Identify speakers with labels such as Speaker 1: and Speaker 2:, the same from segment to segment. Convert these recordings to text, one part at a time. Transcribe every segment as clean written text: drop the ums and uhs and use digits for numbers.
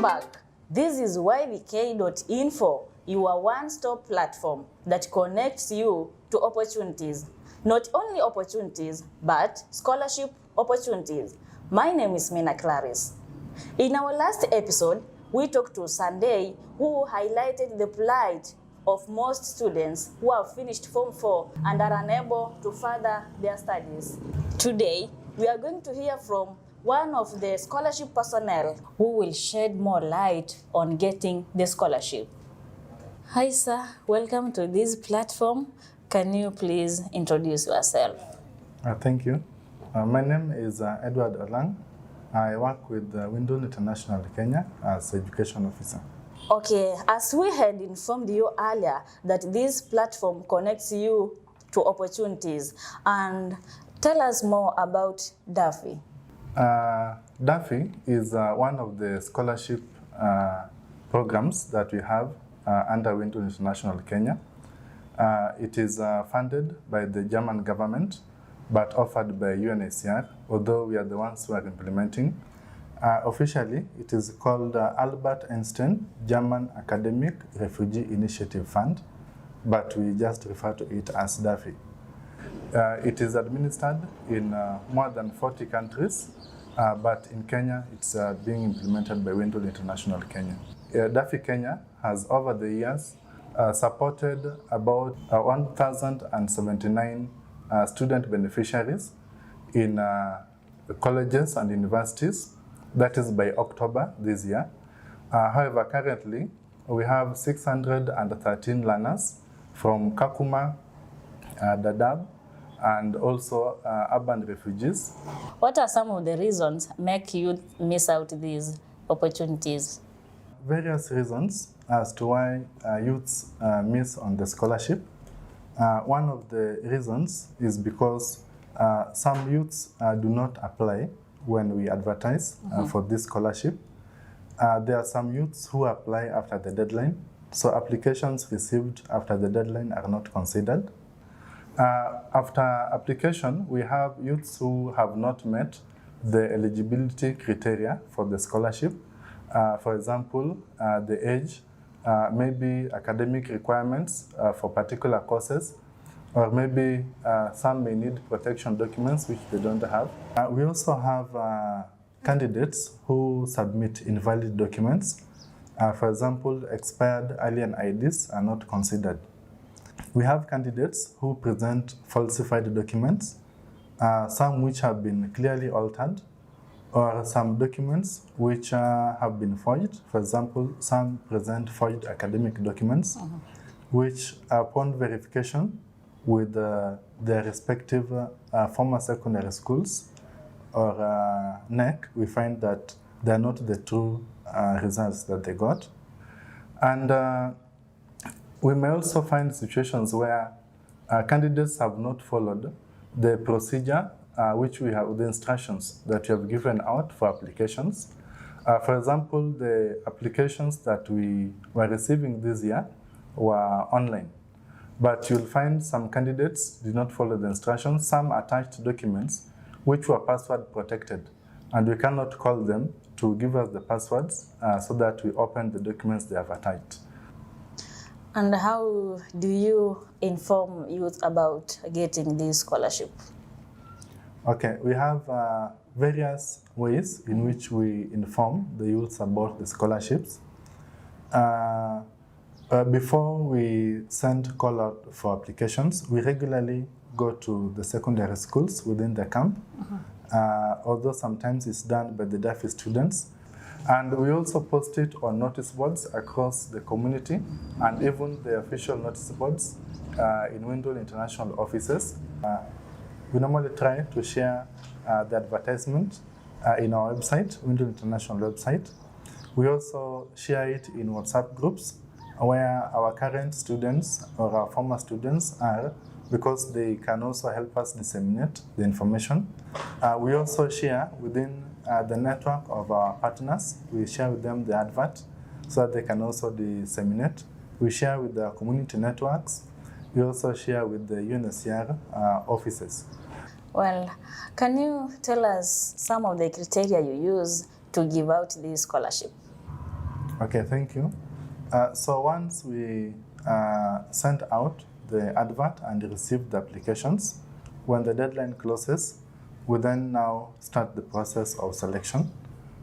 Speaker 1: back. This is YVK.info, your one-stop platform that connects you to opportunities. Not only opportunities, but scholarship opportunities. My name is Mina Clarice. In our last episode, we talked to Sunday, who highlighted the plight of most students who have finished Form 4 and are unable to further their studies. Today, we are going to hear from one of the scholarship personnel who will shed more light on getting the scholarship. Hi, sir. Welcome to this platform. Can you please introduce yourself?
Speaker 2: Thank you. My name is Edward Olang. I work with Windle International Kenya as education officer.
Speaker 1: Okay, as we had informed you earlier that this platform connects you to opportunities, and tell us more about DAFI.
Speaker 2: DAFI is one of the scholarship programs that we have under Windle International Kenya. It is funded by the German government, but offered by UNHCR, although we are the ones who are implementing. Officially, it is called Albert Einstein German Academic Refugee Initiative Fund, but we just refer to it as DAFI. It is administered in more than 40 countries, but in Kenya, it's being implemented by Windle International Kenya. DAFI Kenya has, over the years, supported about 1,079 student beneficiaries in colleges and universities. That is by October this year. However, currently, we have 613 learners from Kakuma, Dadaab, and also urban refugees.
Speaker 1: What are some of the reasons make youth miss out these opportunities?
Speaker 2: Various reasons as to why youths miss on the scholarship. One of the reasons is because some youths do not apply when we advertise for this scholarship. There are some youths who apply after the deadline, so applications received after the deadline are not considered. After application, we have youths who have not met the eligibility criteria for the scholarship. For example, the age, maybe academic requirements for particular courses, or maybe some may need protection documents which they don't have. We also have candidates who submit invalid documents. For example, expired alien IDs are not considered. We have candidates who present falsified documents, some which have been clearly altered, or some documents which have been forged. For example, some present forged academic documents, which upon verification with their respective former secondary schools or NEC, we find that they are not the true results that they got. And we may also find situations where candidates have not followed the procedure which we have, the instructions that we have given out for applications. For example, the applications that we were receiving this year were online. But you'll find some candidates did not follow the instructions. Some attached documents which were password protected, and we cannot call them to give us the passwords so that we open the documents they have attached.
Speaker 1: And how do you inform youth about getting this scholarship?
Speaker 2: Okay, we have various ways in which we inform the youths about the scholarships. Before we send call out for applications, we regularly go to the secondary schools within the camp, although sometimes it's done by the DAFI students. And we also post it on notice boards across the community and even the official notice boards in Windle International offices. We normally try to share the advertisement in our website, Windle International website. We also share it in WhatsApp groups where our current students or our former students are, because they can also help us disseminate the information. We also share within the network of our partners. We share with them the advert so that they can also disseminate. We share with the community networks. We also share with the UNHCR offices.
Speaker 1: Well, can you tell us some of the criteria you use to give out this scholarship?
Speaker 2: Okay, thank you. So once we sent out the advert and received the applications, when the deadline closes, we then now start the process of selection.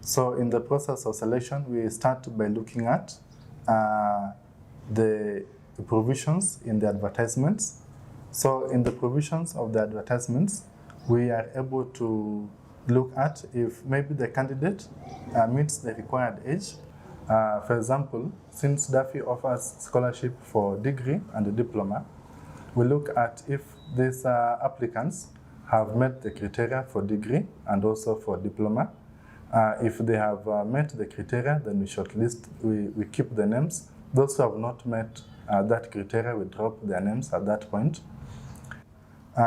Speaker 2: So in the process of selection, we start by looking at the provisions in the advertisements. So in the provisions of the advertisements, we are able to look at if maybe the candidate meets the required age. For example, since Duffy offers scholarship for degree and a diploma, we look at if these applicants have met the criteria for degree and also for diploma. If they have met the criteria, then we shortlist, we keep the names. Those who have not met that criteria, we drop their names at that point.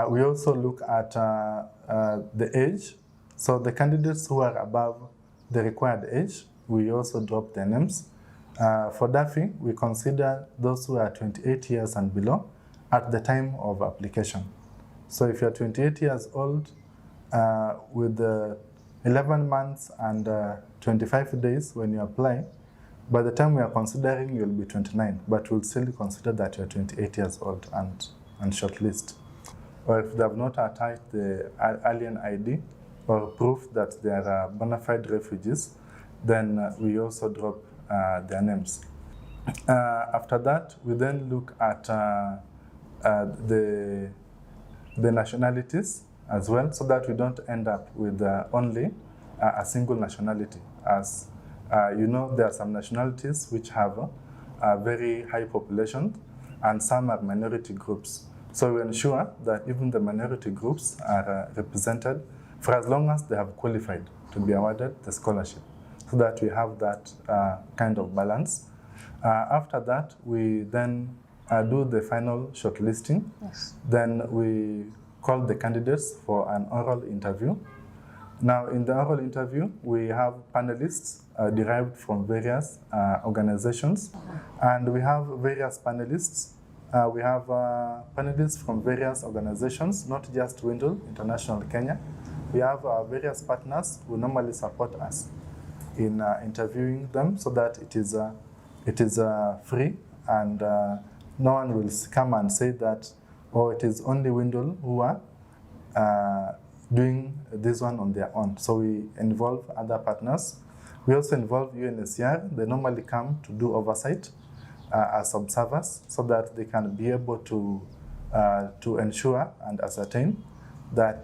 Speaker 2: We also look at the age. So the candidates who are above the required age, we also drop their names. For Duffy, we consider those who are 28 years and below at the time of application. So if you're 28 years old with 11 months and 25 days when you apply, by the time we are considering, you'll be 29, but we'll still consider that you're 28 years old and shortlist. Or if they have not attached the alien ID or proof that they are bona fide refugees, then we also drop their names. After that, we then look at the nationalities as well, so that we don't end up with only a single nationality. As you know, there are some nationalities which have a very high population, and some are minority groups. So we ensure that even the minority groups are represented for as long as they have qualified to be awarded the scholarship, so that we have that kind of balance. After that, we then do the final shortlisting.
Speaker 1: Yes.
Speaker 2: Then we call the candidates for an oral interview. Now, in the oral interview, we have panelists derived from various organizations, and we have various panelists. We have panelists from various organizations, not just Windle International Kenya. We have various partners who normally support us in interviewing them, so that it is free, and no one will come and say that, oh, it is only Windle who are doing this one on their own. So we involve other partners. We also involve UNHCR. They normally come to do oversight as observers, so that they can be able to ensure and ascertain that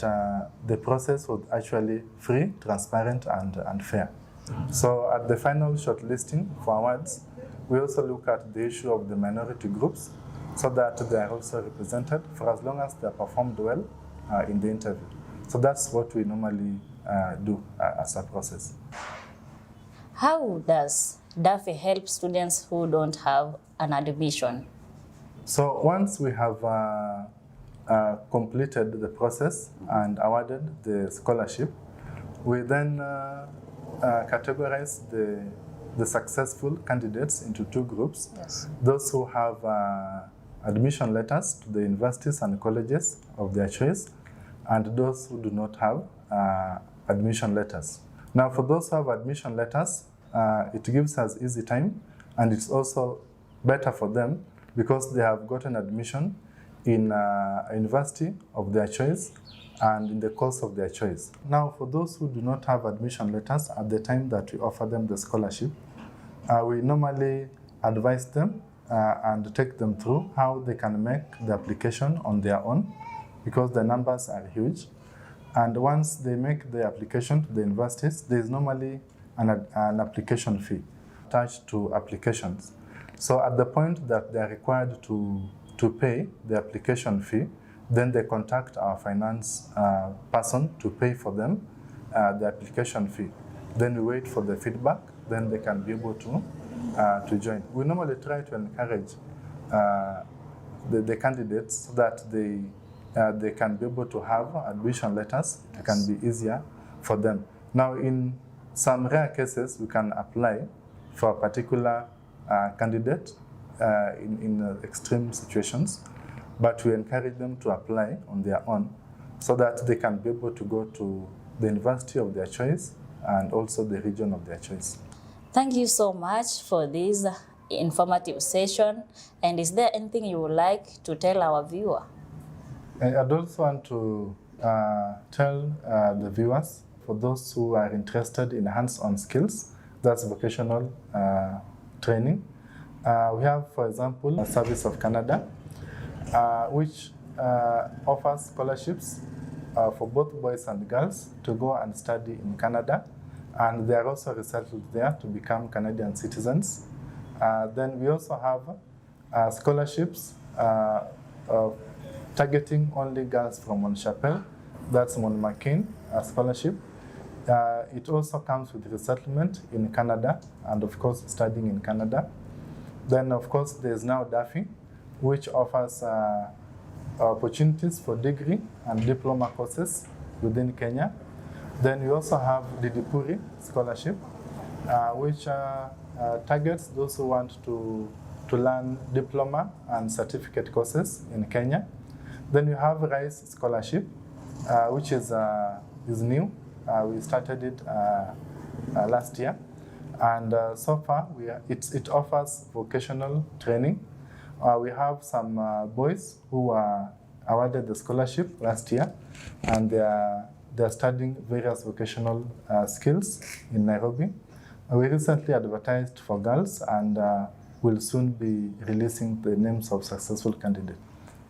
Speaker 2: the process was actually free, transparent, and fair. So at the final shortlisting for awards, we also look at the issue of the minority groups, so that they are also represented for as long as they performed well in the interview. So that's what we normally do as a process.
Speaker 1: How does Duffy help students who don't have an admission?
Speaker 2: So once we have completed the process and awarded the scholarship, we then categorize the successful candidates into two groups.
Speaker 1: Yes.
Speaker 2: Those who have admission letters to the universities and colleges of their choice, and those who do not have admission letters. Now, for those who have admission letters, it gives us easy time, and it's also better for them because they have gotten admission in a university of their choice and in the course of their choice. Now, for those who do not have admission letters at the time that we offer them the scholarship, we normally advise them and take them through how they can make the application on their own, because the numbers are huge. And once they make the application to the universities, there is normally an application fee attached to applications. So at the point that they are required to pay the application fee, then they contact our finance person to pay for them the application fee. Then we wait for the feedback, then they can be able to join. We normally try to encourage the candidates so that they can be able to have admission letters. It can be easier for them. Now, in some rare cases, we can apply for a particular candidate in extreme situations, but we encourage them to apply on their own so that they can be able to go to the university of their choice and also the region of their choice.
Speaker 1: Thank you so much for this informative session. And is there anything you would like to tell our viewer?
Speaker 2: I'd also want to tell the viewers, for those who are interested in hands-on skills, that's vocational training. We have, for example, a Service of Canada, which offers scholarships for both boys and girls to go and study in Canada. And they are also resettled there to become Canadian citizens. Then we also have scholarships targeting only girls from Mount Chapel. That's Mount McCain scholarship. It also comes with resettlement in Canada and, of course, studying in Canada. Then, of course, there's now DAFI, which offers opportunities for degree and diploma courses within Kenya. Then we also have the Didipuri scholarship, which targets those who want to learn diploma and certificate courses in Kenya. Then you have RISE scholarship, which is new. We started it last year, and so far it offers vocational training. We have some boys who were awarded the scholarship last year, and they're studying various vocational skills in Nairobi. We recently advertised for girls, and will soon be releasing the names of successful candidates.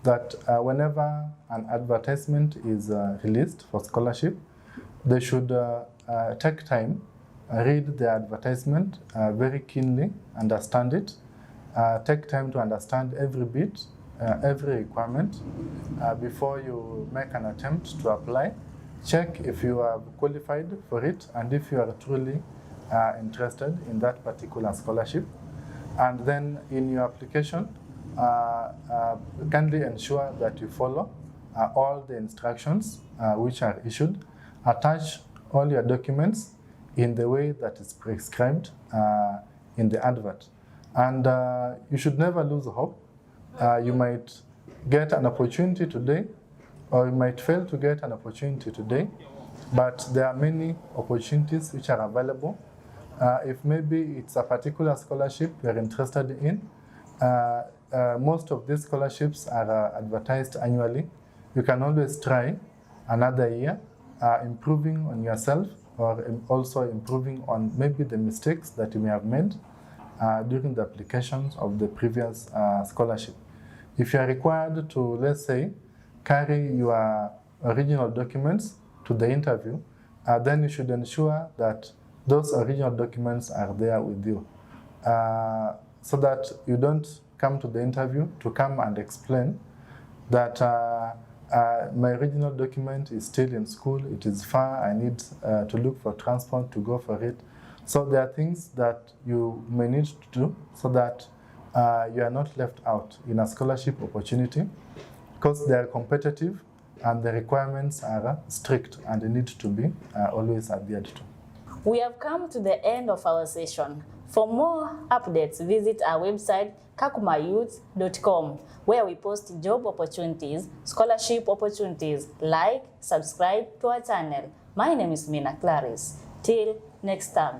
Speaker 2: That whenever an advertisement is released for scholarship, they should take time, read the advertisement very keenly, understand it, take time to understand every bit, every requirement before you make an attempt to apply. Check if you are qualified for it and if you are truly interested in that particular scholarship. And then in your application, kindly ensure that you follow all the instructions which are issued. Attach all your documents in the way that is prescribed in the advert. And you should never lose hope. You might get an opportunity today, or you might fail to get an opportunity today, but there are many opportunities which are available. If maybe it's a particular scholarship you're interested in, most of these scholarships are advertised annually. You can always try another year, improving on yourself, or also improving on maybe the mistakes that you may have made during the applications of the previous scholarship. If you are required to, let's say, carry your original documents to the interview, then you should ensure that those original documents are there with you, so that you don't come to the interview to come and explain that my original document is still in school, it is far, I need to look for transport to go for it. So there are things that you may need to do so that you are not left out in a scholarship opportunity, because they are competitive and the requirements are strict and they need to be always adhered to.
Speaker 1: We have come to the end of our session. For more updates, visit our website kakumayouth.com, where we post job opportunities, scholarship opportunities. Like, subscribe to our channel. My name is Mina Clarice. Till next time.